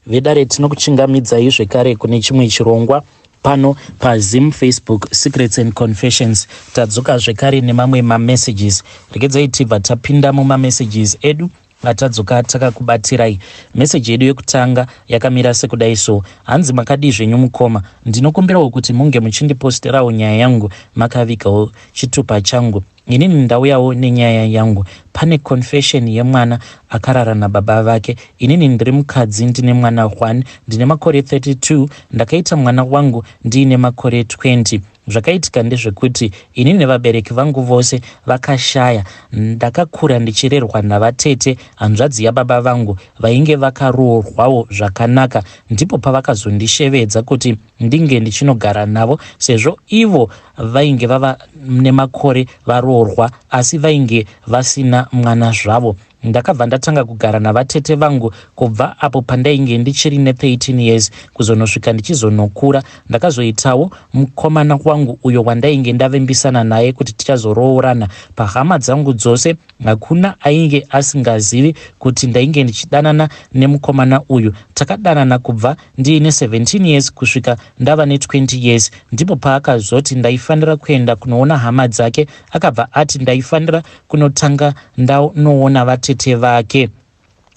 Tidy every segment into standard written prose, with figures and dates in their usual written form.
vedare tinokuchingamidzai zvekare kune chimwe chirongwa pano paZim Facebook Secrets and Confessions. Tadzoka zvekare nemamwe mamessages. Regedzai tibva tapinda mumamessages edu atadzoka takakubatirai. Message yedu yekutanga yakamira sekudai so: hanzi makadi zvenyu mukoma, ndinokumbirawo kuti munge muchindiposterawo nyaya yangu makavigawo chitupa changu. Inini ndauyawo nenyaya yangu. Pane confession yemwana akarara nababa vake. Inini ndiri mukadzi, ndine mwana 1, ndine makore 32, ndakaita mwana wangu ndiine makore 20. Zvakaitika ndezvekuti inini nevabereki vangu vose vakashaya. Ndakakura ndichirerwa navatete, hanzvadzi yababa vangu, vainge vakaroorwawo zvakanaka. Ndipo pavakazondishevedza kuti ndinge ndichinogara navo, sezvo ivo vainge vava nemakore varoorwa asi vainge vasina mwana zvavo. Ndakabva ndatanga kugara navatete vangu kubva apo pandainge ndichiri ne13 years kuzonosvika ndichizonokura. Ndakazoitawo mukomana wangu uyo wandainge ndavembisana naye kuti tichazoroorana. Pahama dzangu dzose hakuna ainge asingazivi kuti ndainge ndichidanana nemukomana uyu. Takadanana kubva ndiine 17 years kusvika ndava ne20 years. Ndipo paakazoti ndaifanira kuenda kunoona hama dzake, akabva ati ndaifanira kunotanga ndanoona vatete vake.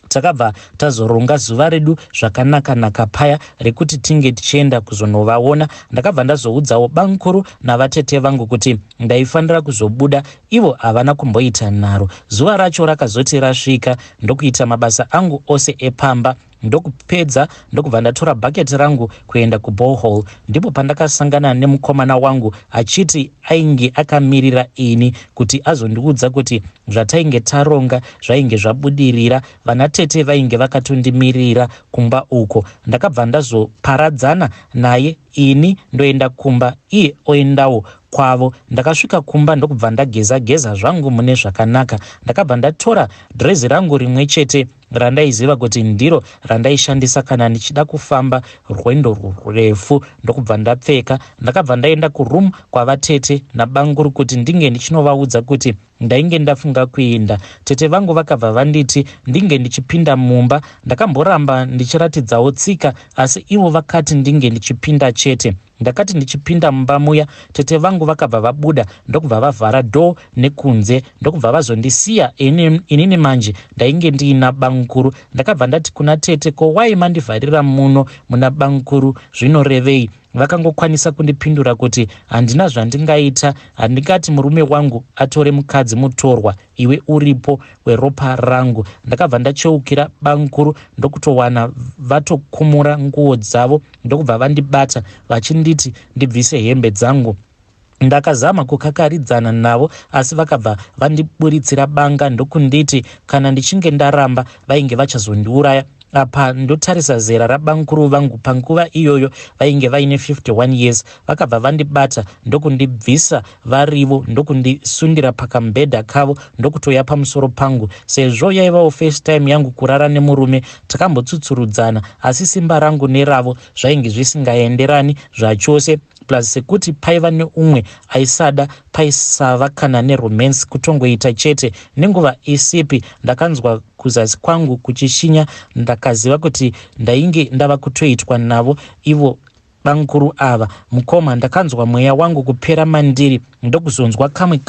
Takabva tazoronga zuva redu zvakanaka paya rekuti tinge tichienda kuzonovaona. Ndakabva ndazoudzawo bankuru navatete vangu kuti ndaifanira kuzobuda, ivo havana kumboita nharo. Zuva racho rakazoti rasvika, ndokuita mabasa angu ose epamba, ndokupedza ndokubva ndatora bhaketi rangu kuenda kuborehole. Ndipo pandakasangana nemukomana wangu achiti ainge akamirira ini kuti azondiudza kuti zvatainge taronga zvainge zvabudirira. Vanatete vainge vakatondimirira kumba uko. Ndakabva ndazoparadzana naye, ini ndoenda kumba, iye oendawo kwavo. Ndakasvika kumba ndokubva ndageza zvangu mune zvakanaka. Ndakabva ndatora dhirezi rangu rimwe chete randaiziva kuti ndiro randaishandisa kana ndichida kufamba rwendo rurefu, ndokubva ndapfeka. Ndakabva ndaenda kuroom kwavatete nabanguru kuti ndinge ndichinovaudza kuti ndainge ndafunga kuenda. Tete vangu vakabva vanditi ndinge ndichipinda mumba. Ndakamboramba ndichiratidzawo tsika, asi ivo vakati ndinge ndichipinda chete. Ndakati ndichipinda mumba muya, tete vangu vakabva vabuda ndokubva vavhara door nekunze, ndokubva vazondisiya inini manje ndainge ndiina bankuru. Ndakabva ndati kuna tete, ko wai mandivharira muno muna bankuru zvinorevei? Vakangokwanisa kundipindura kuti handina zvandingaita, handingati murume wangu atore mukadzi mutorwa, iwe uripo weropa rangu. Ndakabva ndacheukira bankuru ndokutowana vatokumura nguo dzavo, ndokubva vandibata vachinditi ndibvise hembe dzangu. Ndakazama kukakaridzana navo asi vakabva vandiburitsira banga ndokunditi kana ndichinge ndaramba vainge vachazondiuraya. Apa ndotarisa zera rabankuru vangu panguva iyoyo vainge vaine 51 years. Vakabva vandibata ndokundibvisa varivo, ndokundisundira pakambedha kavo ndokutoya pamusoro pangu. Sezvo yaivawo first time yangu kurara nemurume, takambotsutsuridzana asi simba rangu neravo zvainge zvisingaenderani zvachose. Plus sekuti paiva neumwe aisada, paisava kana neromance, kutongoita chete. Nenguva isipi ndakanzwa kuzasi kwangu kuchishinya, ndakaziva kuti ndainge ndava kutoitwa navo ivo bankuru ava. Mukoma, ndakanzwa mweya wangu kupera mandiri, ndokuzonzwa kamwe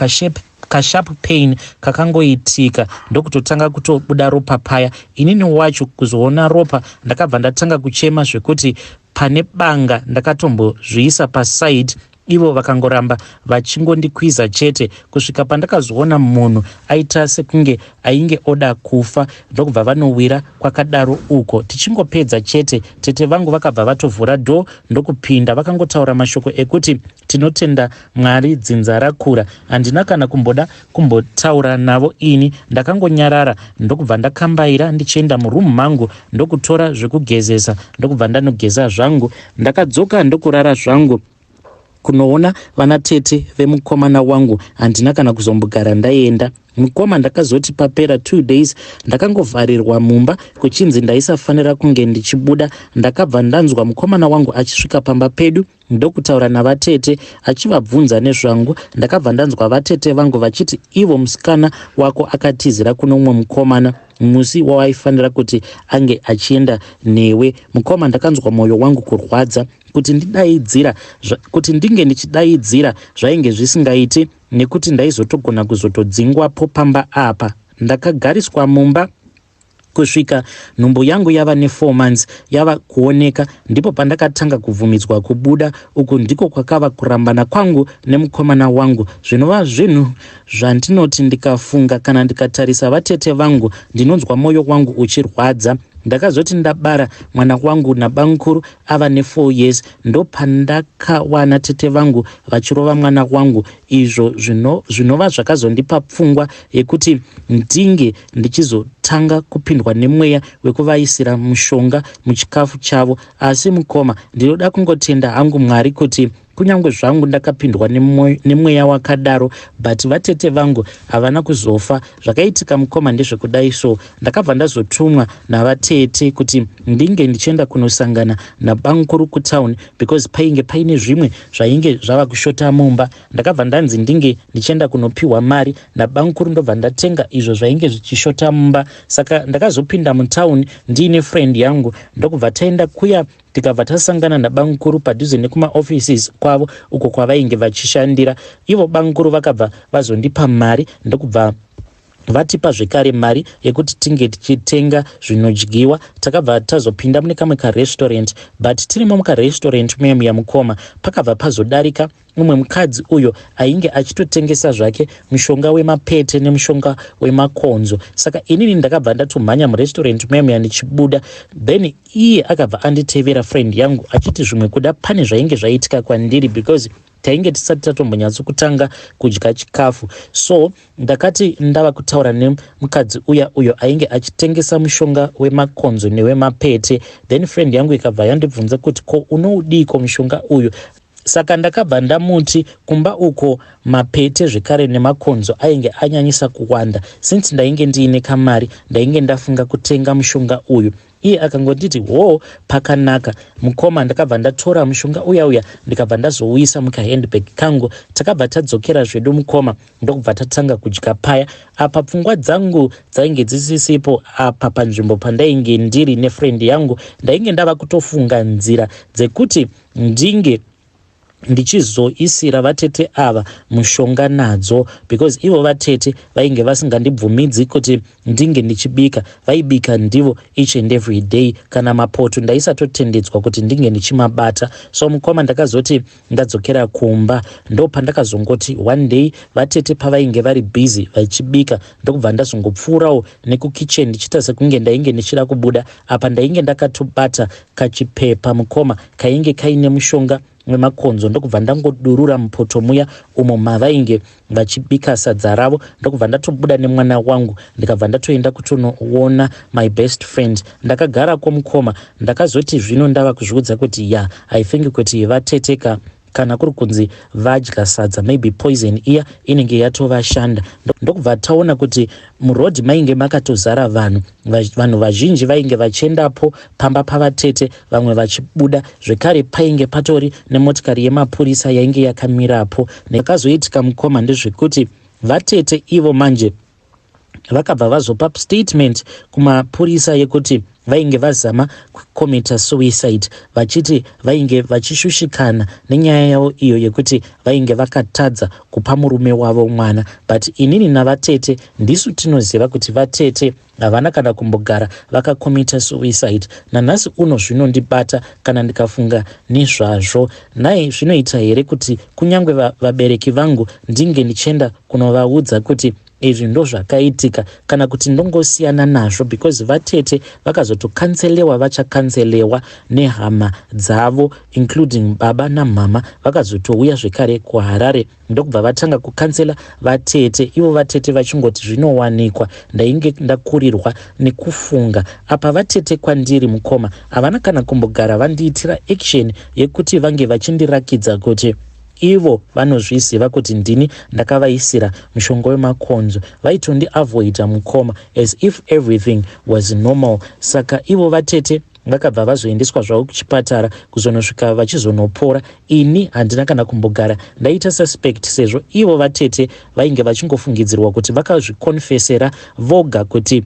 kasharp pain kakangoitika, ndokutotanga kutobuda ropa paya. Inini wacho kuzoona ropa ndakabva ndatanga kuchema zvekuti pane banga ndakatombozviisa paside. Ivo vakangoramba vachingondikwiza chete kusvika pandakazoona munhu aita sekunge ainge oda kufa, ndokubva vanowira kwakadaro uko. Tichingopedza chete, tete vangu vakabva vatovhura door ndokupinda. Vakangotaura mashoko ekuti tinotenda Mwari dzinza rakura. Handina kana kumbotaura navo ini. Ndakangonyarara ndokubva ndakambaira ndichienda murumu mangu ndokutora zvekugezesa, ndokubva ndanogeza zvangu. Ndakadzoka ndokurara zvangu. kunoona vana tete vemukomana wangu handina kana kuzombogara ndaenda. Mukoma ndakazoti papera 2 days ndakangovharirwa mumba kuchinzi ndaisafanira kunge ndichibuda. Ndakabva ndanzwa mukomana wangu achisvika pamba pedu ndokutaura navatete achivabvunza nezvangu. Ndakabva ndanzwa vatete vangu vachiti ivo musikana wako akatizira kuno umwe mukomana musi wawaifanira kuti ange achienda newe. Mukoma ndakanzwa mwoyo wangu kurwadza kuti ndinge ndichidaidzira zvainge zvisingaiti nekuti ndaizotogona kuzotodzingwapo pamba apa. Ndakagariswa mumba kusvika nhumbu yangu yava ne4 months yava kuoneka, ndipo pandakatanga kubvumidzwa kubuda. Uku ndiko kwakava kurambana kwangu nemukomana wangu. Zvinova zvinhu zvandinoti ndikafunga kana ndikatarisa vatete vangu ndinonzwa mwoyo wangu uchirwadza. Ndakazoti ndabara mwana wangu nabankuru ava ne4 years ndopandakawana tete vangu vachirova mwana wangu. Izvo zvinova zvakazondipa pfungwa yekuti ndinge ndichizotanga kupindwa nemweya wekuvaisira mushonga muchikafu chavo. Asi mukoma, ndinoda kungotenda hangu Mwari kuti kunyange zvangu ndakapindwa nemweya wakadaro, but vatete vangu havana kuzofa. Zvakaitika mukoma ndezvekudai, so ndakabva ndazotumwa navatete kuti ndinge ndichienda kunosangana nabankuru kutauni because painge paine zvimwe zvainge zvava kushota mumba. Ndakabva ndanzi ndinge ndichienda kunopiwa mari nabankuru, ndobva ndatenga izvo zvainge zvichishota mumba. Saka ndakazopinda mutauni ndiine friend yangu ndokubva taenda kuya tikabva tasangana nabankuru padhuze nekumaoffices kwavo uko kwavainge vachishandira. Ivo bankuru vakabva vazondipa mari ndokubva vatipa zvekare mari yekuti tinge tichitenga zvinodyiwa. Takabva tazopinda mune kamwe karestaurant, but tirimo mukarestaurant muyemu yamukoma pakabva pazodarika umwe mukadzi uyo ainge achitotengesa zvake mushonga wemapete nemushonga wemakonzo. Saka inini ndakabva ndatomhanya murestaurant muyemu yandichibuda, then iye akabva anditevera friend yangu achiti zvimwe kuda pane zvainge zvaitika kwandiri because tainge tisati tatombonyatsokutanga kudya chikafu. So ndakati ndava kutaura nemukadzi uyo ainge achitengesa mushonga wemakonzo newemapete, then friend yangu ikabva yandibvunza kuti ko unoudiko mushonga uyu. Saka ndakabva ndamuti kumba uko mapete zvekare nemakonzo ainge anyanyisa kuwanda. Since ndainge ndiine kamari ndainge ndafunga kutenga mushonga uyu. Iye akangonditi pakanaka mukoma. Ndakabva ndatora mushonga uya ndikabva ndazouisa mukahandbag kangu. Takabva tadzokera zvedu mukoma ndokubva tatanga kudya paya. Apa pfungwa dzangu dzainge dzisisipo apa panzvimbo pandainge ndiri nefriend yangu. Ndainge ndava kutofunga nzira dzekuti ndinge ndichizoisira vatete ava mushonga nadzo because ivo vatete vainge vasingandibvumidzi kuti ndinge ndichibika. Vaibika ndivo each and every day, kana mapoto ndaisatotendedzwa kuti ndinge ndichimabata. So mukoma ndakazoti ndadzokera kumba ndo pandakazongoti one day vatete pavainge vari busy vachibika ndokubva ndazongopfuurawo nekukitchen ndichita sekunge ndainge ndichida kubuda. Apa ndainge ndakatobata kachipepa mukoma kainge kaine mushonga wemakonzo ndokubva ndangodurura mupoto muya umo mavainge vachibika sadza ravo. Ndokubva ndatobuda nemwana wangu ndikabva ndatoenda kutonoona my best friend. Ndakagara kwomukoma ndakazoti zvino ndava kuzviudza kuti I think kuti vateteka kana kuri kunzi vadya sadza maybe poison iya inenge yatovashanda. Ndokubva taona kuti murodhi mainge makatozara vanhu vazhinji vainge vachiendapo pamba pavatete, vamwe vachibuda zvekare. Painge patori nemotikari yemapurisa yainge yakamirapo. Nekazoitika mukoma ndezvekuti vatete ivo manje vakabva vazopa statement kumapurisa yekuti vainge vazama kukomita suicide, vachiti vainge vachishushikana nenyaya yavo iyo yekuti vainge vakatadza kupa murume wavo mwana. But inini navatete ndisu tinoziva kuti vatete havana kana kumbogara vakakomita suicide. Nanhasi uno zvinondibata kana ndikafunga nezvazvo. Nai zvinoita here kuti kunyange vabereki vangu ndinge ndichienda kunovaudza kuti izvi ndo zvakaitika kana kuti ndongosiyana nazvo because vatete vakazotokanselewa, vachakanselewa nehama dzavo including baba namama vakazotouya zvekare kuHarare ndokubva vatanga kukansela vatete. Ivo vatete vachingoti zvinowanikwa. Ndainge ndakurirwa nekufunga apa vatete kwandiri mukoma havana kana kumbogara vandiitira action yekuti vange vachindirakidza kuti ivo vanozviziva kuti ndini ndakavaisira mushonga wemakonzo, vaitondiavoida mukoma as if everything was normal. Saka ivo vatete vakabva vazoendeswa zvavo kuchipatara kuzonosvika vachizonopora. Ini handina kana kumbogara ndaita suspect, sezvo ivo vatete vainge vachingofungidzirwa kuti vakazvikonfesera voga kuti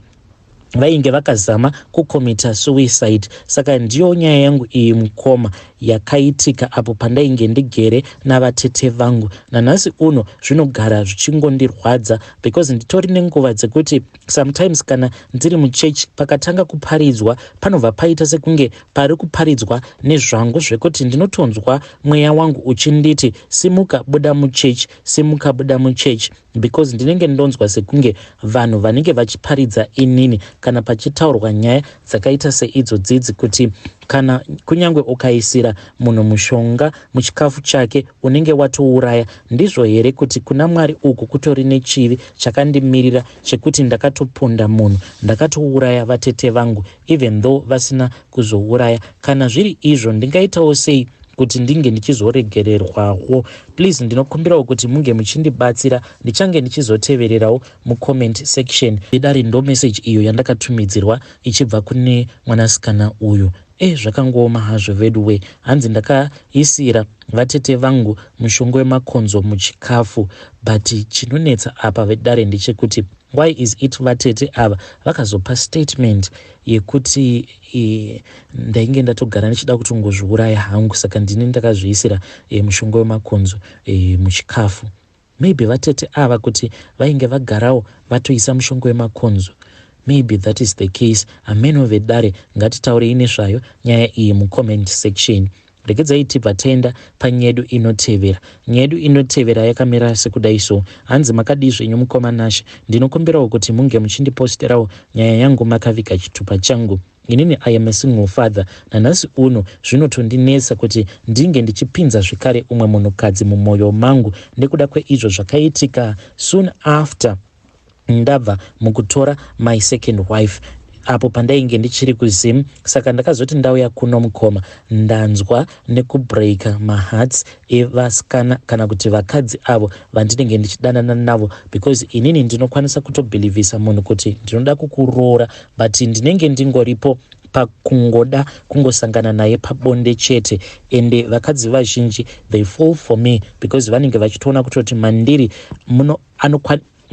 vainge vakazama kukomita suicide. Saka ndiyo nyaya yangu iyi mukoma yakaitika apo pandainge ndigere navatete vangu. Nanhasi uno zvinogara zvichingondirwadza because nditori nenguva dzekuti sometimes kana ndiri muchechi pakatanga kuparidzwa panobva paita sekunge pari kuparidzwa nezvangu, zvekuti ndinotonzwa mweya wangu uchinditi simuka buda muchechi, simuka buda muchechi, because ndinenge ndonzwa sekunge vanhu vanenge vachiparidza inini kana pachitaurwa nyaya dzakaita seidzo dzidzi kuti kana kunyange ukaisira munhu mushonga muchikafu chake unenge watouraya. Ndizvo here kuti kuna Mwari uku kutori nechivi chakandimirira chekuti ndakatoponda munhu, ndakatouraya vatete vangu even though vasina kuzouraya? Kana zviri izvo ndingaitawo sei kuti ndinge ndichizoregererwawo? Please ndinokumbirawo kuti munge muchindibatsira, ndichange ndichizotevererawo mucomment section. Idari ndo message iyo yandakatumidzirwa ichibva kune mwanasikana uyu. Zvakangoma hazvo veduwe, hanzi ndakaisira vatete vangu mushonga wemakonzo muchikafu, but chinonetsa apa vedare ndechekuti why is it vatete ava vakazopa statement yekuti ndainge ndatogara ndichida kutongozviuraya hangu, saka ndini ndakazviisira mushonga wemakonzo muchikafu. Maybe vatete ava kuti vainge vagarawo vatoisa mushonga wemakonzo. Maybe that is the case. Ameno vedare ngatitaure ine zvayo nyaya iyi mucomment section. Regedzai tipa tenda panyedu inotevera. Nyedu inotevera yakamira sekudai so. Hanzi makadi zvenyu mukoma Nashe, ndinokumbirawo kuti munge muchindiposterawo nyaya yangu makavika chitupa changu. Inini I am a single father. Nanhasi uno zvinotondinetsa kuti ndinge ndichipinza zvikare umwe munhukadzi mumwoyo mangu nekuda kweizvo zvakaitika soon after ndabva mukutora my second wife apo pandainge ndichiri kuZim. Saka ndakazoti ndauya kuno mukoma ndanzwa nekubreaka mahearts evasikana kana kuti vakadzi avo vandinenge ndichidanana navo, because inini ndinokwanisa kutobhilivhisa munhu kuti ndinoda kukuroora but ndinenge ndingoripo pakungoda kungosangana naye pabonde chete. Ende vakadzi vazhinji they fall for me because vanenge vachitoona kutoti mandiri muno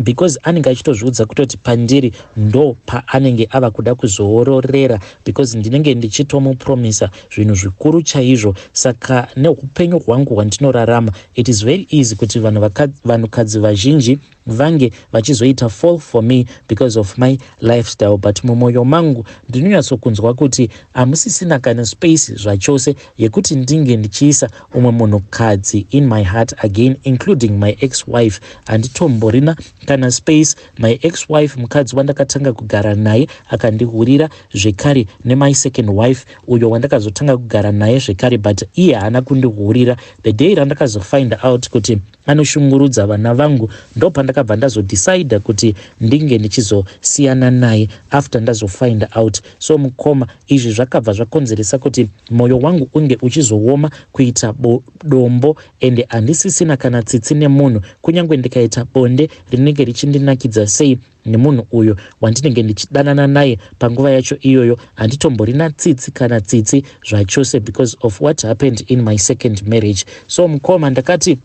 because anenge achitozviudza kutoti pandiri ndo paanenge ava kuda kuzoororera, because ndinenge ndichitomupromisa zvinhu zvikuru chaizvo. Saka neupenyu hwangu hwandinorarama it is very easy kuti vanhukadzi vazhinji vange vachizoita fall for me because of my lifestyle, but mumwoyo mangu ndinonyatsokunzwa kuti hamusisina kana space zvachose yekuti ndinge ndichiisa umwe munhukadzi in my heart again, including my ex-wife. Handitomborina kana space. My ex-wife, mukadzi wandakatanga kugara naye akandihurira zvekare, nemy second wife uyo wandakazotanga kugara naye zvekare, but iye haana kundihurira. The day randakazofind out kuti anoshungurudza vana vangu ndo pandakabva ndazodecide kuti ndinge ndichizosiyana naye after ndazofind out. So mukoma, izvi zvakabva zvakonzeresa kuti mwoyo wangu unge uchizooma kuita dombo, ende handisisina kana tsitsi nemunhu. Kunyange ndikaita bonde rinenge richindinakidza sei nemunhu uyo wandinenge ndichidanana naye panguva yacho iyoyo, handitomborina tsitsi kana tsitsi zvachose because of what happened in my second marriage. So mukoma, ndakati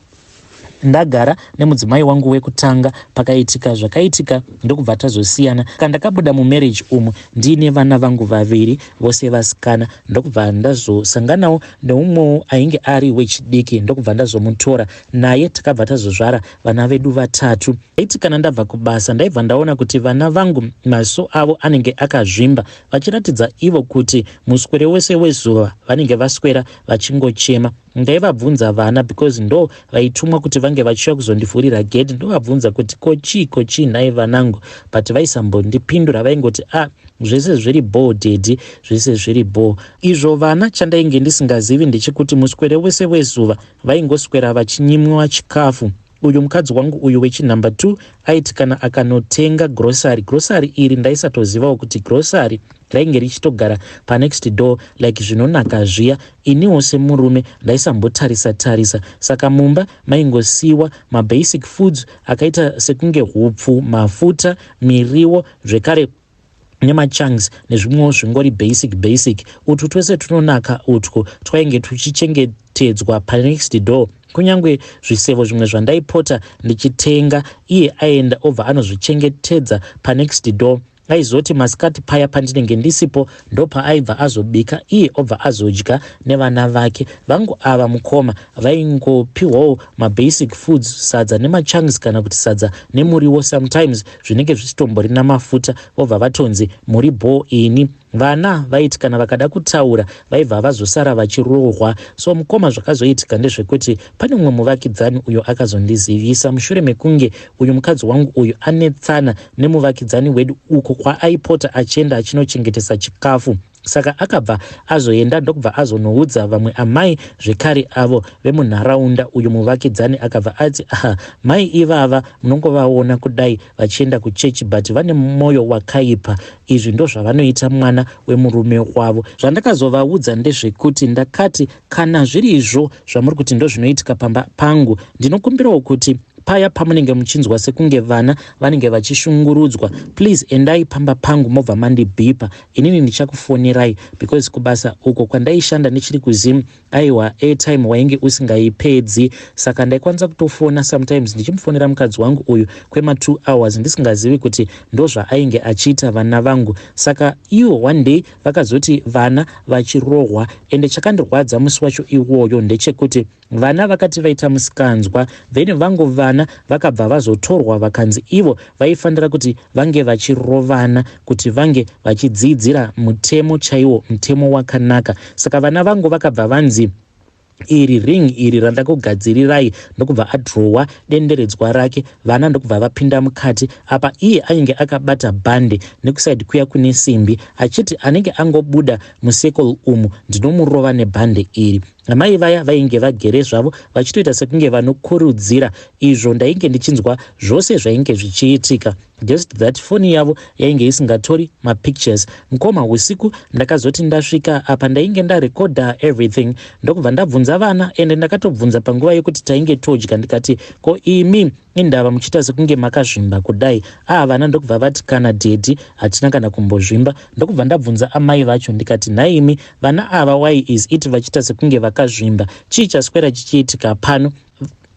ndagara nemudzimai wangu wekutanga, pakaitika zvakaitika ndokubva tazosiyana. Kandakabuda mumarriage umu ndine vana vangu vaviri vose vasikana, ndokubva ndazosanganawo neumwe ainge ari wechidiki, ndokubva ndazomutora naye takabva tazozvara vana vedu vatatu. Aiti kana ndabva kubasa ndaibva ndaona kuti vana vangu maso avo anenge akazvimba, vachiratidza ivo kuti muswere wese wezuva vanenge vaswera vachingochema. Ndaivabvunza vana because ndo vaitumwa kuti vange vachiuya kuzondivhurira gate, ndovabvunza kuti kochi nhai vanangu, but vaisambondipindura, vaingoti zvese zviri bo dedi, zvese zviri bo. Izvo vana chandainge ndisingazivi ndechekuti muswere wese wezuva vaingoswera vachinyimwa chikafu uyu mukadzi wangu uyu wechinumber 2 aiti kana akanotenga grocery iri ndaisatozivawo kuti grocery rainge richitogara panext door like zvinonaka zviya. Iniwo semurume ndaisambotarisa saka mumba maingosiyiwa mabasic foods akaita sekunge hupfu, mafuta, miriwo, zvekare nemachunks nezvimwewo zvingori basic. Utwu twese tunonaka utwo twainge tuchichengetedzwa panext door. Kunyange zvisevo zvimwe zvandaipota ndichitenga, iye aenda obva anozvichengetedza panext door. Aizoti masikati paya pandinenge ndisipo ndopaaibva azobika, iye obva azodya nevana vake. Vangu ava mukoma vaingopiwawo mabasic foods, sadza nemachunks kana kuti sadza nemuriwo sometimes zvinenge zvichitombori namafuta, vobva vatonzi muri bho ini. Vana vaiti kana vakada kutaura vaibva vazosara vachirohwa. So mukoma zvakazoitika ndezvekuti pane mumwe muvakidzani uyo akazondizivisa mushure mekunge uyu mukadzi wangu uyu anetsana nemuvakidzani wedu uko kwaaipota achienda achinochengetesa chikafu. Saka akabva azoenda ndokubva azonoudza vamwe amai zvekare avo vemunharaunda. Uyu muvakidzani akabva ati mai ivava munongovaona kudai vachienda kuchechi but vane mwoyo wakaipa, izvi ndo zvavanoita mwana wemurume wavo. Zvandakazovaudza ndezvekuti ndakati kana zviri izvo zvamuri kuti ndo zvinoitika pamba pangu, ndinokumbirawo kuti paya pamunenge muchinzwa sekunge vana vanenge vachishungurudzwa, please endai pamba pangu mobva mandibhipa, inini ndichakufonirai because kubasa uko kwandaishanda ndichiri kuZim aiwa airtime wainge usingaipedzi. Saka ndaikwanisa kutofona sometimes ndichimufonera mukadzi wangu uyu kwema 2 hours ndisingazivi kuti ndozva ainge achiita vana vangu. Saka iwo one day vakazoti vana vachirohwa, ende chakandirwadza musi wacho iwoyo ndechekuti vana vakati vaita musikanzwa, then vangu vana vakabva vazotorwa vakanzi ivo vaifanira kuti vange vachirovana kuti vange vachidzidzira mutemo chaiwo, mutemo wakanaka. Saka vana vangu vakabva vanzi iri ring iri randakugadzirirai ndokubva adrowa denderedzwa rake, vana ndokubva vapinda mukati. Apa iye ainge akabata bhande nekusaidi kuya kune simbi achiti anenge angobuda musekol umu ndinomurova nebhande iri. Amai vaya vainge vagere zvavo vachitoita sekunge vanokurudzira. Izvo ndainge ndichinzwa zvose zvainge zvichiitika, just that foni yavo yainge isingatori mapictures. Mukoma usiku ndakazoti ndasvika apa ndainge ndarekodha everything ndokubva ndabvunza vana, ende ndakatobvunza panguva yekuti tainge todya ndikati ko imi indava muchiita sekunge makazvimba kudai? Vana ndokubva vati kana dedi hatina kana kumbozvimba. Ndokubva ndabvunza amai vacho ndikati naimi vana ava why is it vachiita sekunge vakazvimba, chii chaswera chichiitika pano?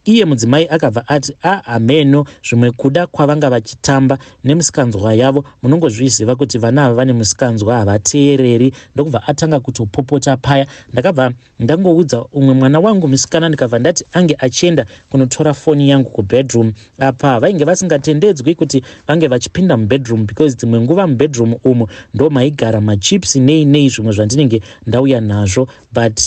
Iye mudzimai akabva ati ameno zvimwe kuda kwavanga vachitamba nemusikanzwa yavo, munongozviziva kuti vana ava vane musikanzwa havateereri. Ndokubva atanga kutopopota paya. Ndakabva ndangoudza umwe mwana wangu musikana ndikabva ndati ange achienda kunotora foni yangu kubedroom. Apa vainge vasingatendedzwi kuti vange vachipinda mubedroom because dzimwe nguva mubedroom umu ndo maigara machips nei zvimwe zvandinenge ndauya nazvo, but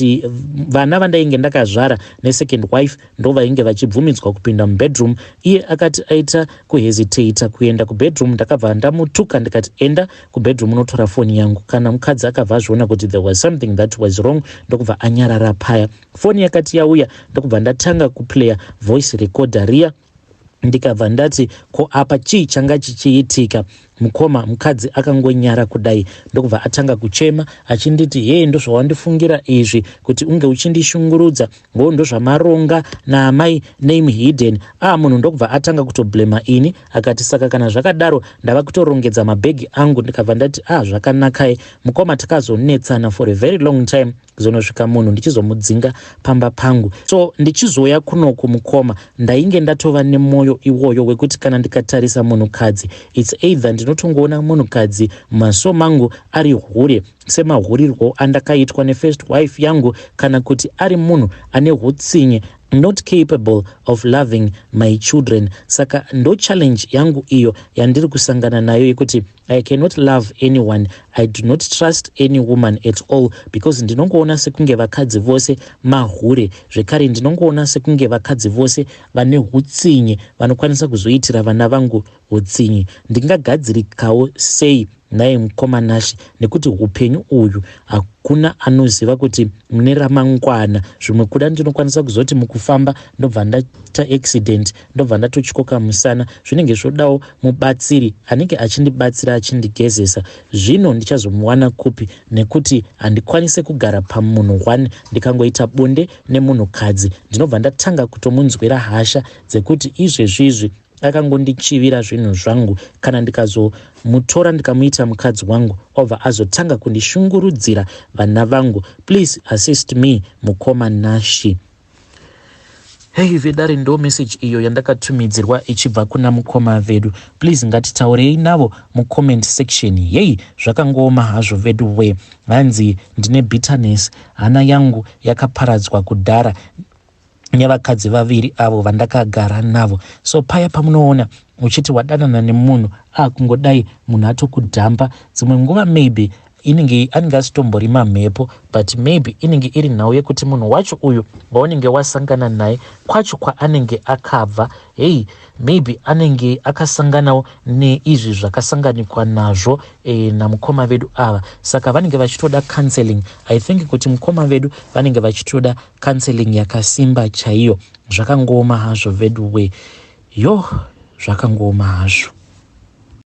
vana vandainge ndakazvara nesecond wife ndo vainge vachibvumidzwa kupinda mubedroom. Iye akati aita kuhesitata kuenda kubedroom. Ndakabva ndamutuka ndikati enda kubedroom unotora foni yangu. Kana mukadzi akabva azviona kuti there was something that was wrong ndokubva anyarara paya. Foni yakati yauya ndokubva ndatanga kuplaya voice recorder riya, ndikabva ndati ko apa chii changa chichiitika? Mukoma mukadzi akangonyara kudai ndokubva atanga kuchema achinditi ndo zvawandifungira izvi kuti unge uchindishungurudza, ngo ndo zvamaronga naamai name hidden. Munhu ndokubva atanga kutoblema ini akati saka kana zvakadaro ndava kutorongedza mabhegi angu. Ndikabva ndati zvakanakai. Mukoma takazonetsana for a very long time zonosvika munhu ndichizomudzinga pamba pangu. So ndichizoya kunoku mukoma ndainge ndatova nemwoyo iwoyo wekuti kana ndikatarisa munhukadzi it's either ndinotongoona munhukadzi mumaso mangu ari hure semahurirwo andakaitwa nefirst wife yangu, kana kuti ari munhu ane hutsinye, not capable of loving my children. Saka ndo challenge yangu iyo yandiri kusangana nayo yekuti I cannot love anyone, I do not trust any woman at all, because ndinongoona sekunge vakadzi vose mahure, zvekare ndinongoona sekunge vakadzi vose vane hutsinye vanokwanisa kuzoitira vana vangu hutsinye. Ndingagadzirikawo sei naye mukoma Nashi, nekuti upenyu uyu hakuna anoziva kuti mune ramangwana. Zvimwe kuda ndinokwanisa kuzoti mukufamba ndobva ndaita accident, ndobva ndatotyoka musana, zvinenge zvodawo mubatsiri anenge achindibatsira achindigezesa. Zvino ndichazomuwana kupi? Nekuti handikwanise kugara pamunhu 1 ndikangoita bonde nemunhukadzi. Ndinobva ndatanga kutomunzwira hasha dzekuti izvezvizvi akangondichivira zvinhu zvangu, kana ndikazomutora ndikamuita mukadzi wangu obva azotanga kundishungurudzira vana vangu. Please assist me, mukoma Nashi. Hey vedare, ndo message iyo yandakatumidzirwa ichibva kuna mukoma vedu. Please ngatitaurei navo mucomment section. Yei, zvakangoma hazvo vedu we. Hanzi ndine bitterness, hana yangu yakaparadzwa kudhara nevakadzi vaviri avo vandakagara navo. So paya pamunoona uchiti wadanana nemunhu kungodai munhu atokudhamba, dzimwe nguva maybe anenge asitombori mamhepo, but maybe inenge iri nhau yekuti munhu wacho uyu waunenge wasangana naye kwacho kwaanenge akabva, hey, maybe anenge akasanganawo neizvi zvakasanganikwa nazvo namukoma vedu ava. Saka vanenge vachitoda counseling. I think kuti mukoma vedu vanenge vachitoda counseling yakasimba chaiyo. Zvakangoma hazvo vedu we. Yo, zvakangoma hazvo.